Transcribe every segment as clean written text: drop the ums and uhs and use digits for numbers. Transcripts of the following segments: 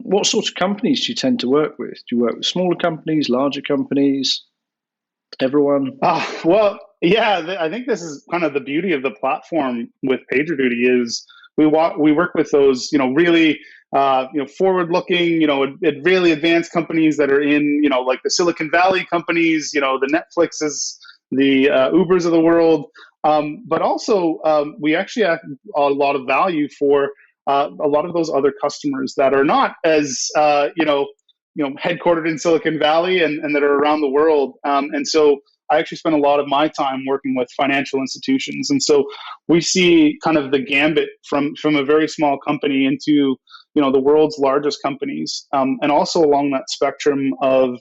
What sort of companies do you tend to work with? Do you work with smaller companies, larger companies, everyone? Well, yeah, I think this is kind of the beauty of the platform with PagerDuty is we work with those, really, forward-looking, really advanced companies that are in, like the Silicon Valley companies, the Netflixes, the Ubers of the world. But also, we actually have a lot of value for a lot of those other customers that are not as, headquartered in Silicon Valley and that are around the world. And so I actually spend a lot of my time working with financial institutions. And so we see kind of the gambit from a very small company into, the world's largest companies. And also along that spectrum of,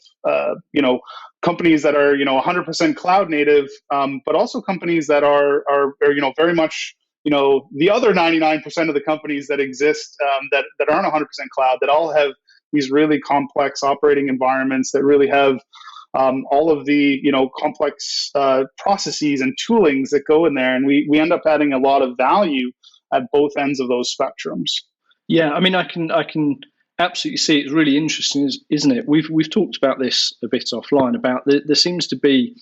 companies that are, 100% cloud native, but also companies that are very much, the other 99% of the companies that exist that aren't 100% cloud, that all have these really complex operating environments that really have all of the complex processes and toolings that go in there, and we end up adding a lot of value at both ends of those spectrums. Yeah, I mean, I can absolutely see it's really interesting, isn't it? We've talked about this a bit offline about there seems to be,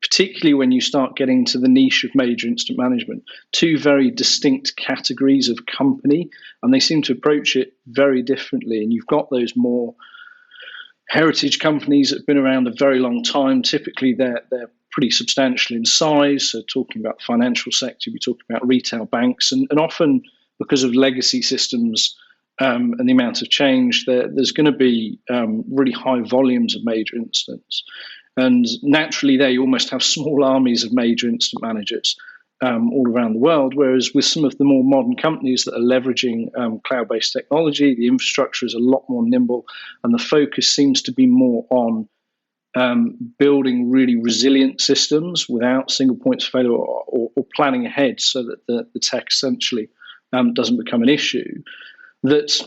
particularly when you start getting to the niche of major incident management, two very distinct categories of company, and they seem to approach it very differently. And you've got those more heritage companies that have been around a very long time. Typically, they're pretty substantial in size. So talking about the financial sector, we talk about retail banks, and often because of legacy systems and the amount of change, there's going to be really high volumes of major incidents. And naturally, there you almost have small armies of major incident managers all around the world, whereas with some of the more modern companies that are leveraging cloud-based technology, the infrastructure is a lot more nimble, and the focus seems to be more on building really resilient systems without single points of failure or planning ahead so that the tech essentially doesn't become an issue, that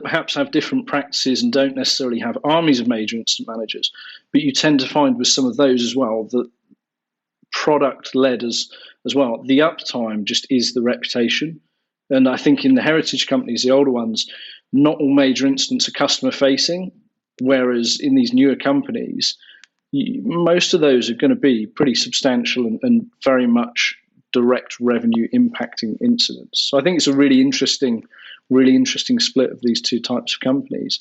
perhaps have different practices and don't necessarily have armies of major incident managers. But you tend to find with some of those as well that product-led as well, the uptime just is the reputation. And I think in the heritage companies, the older ones, not all major incidents are customer-facing, whereas in these newer companies, most of those are going to be pretty substantial and very much direct revenue impacting incidents. So I think it's a really interesting split of these two types of companies.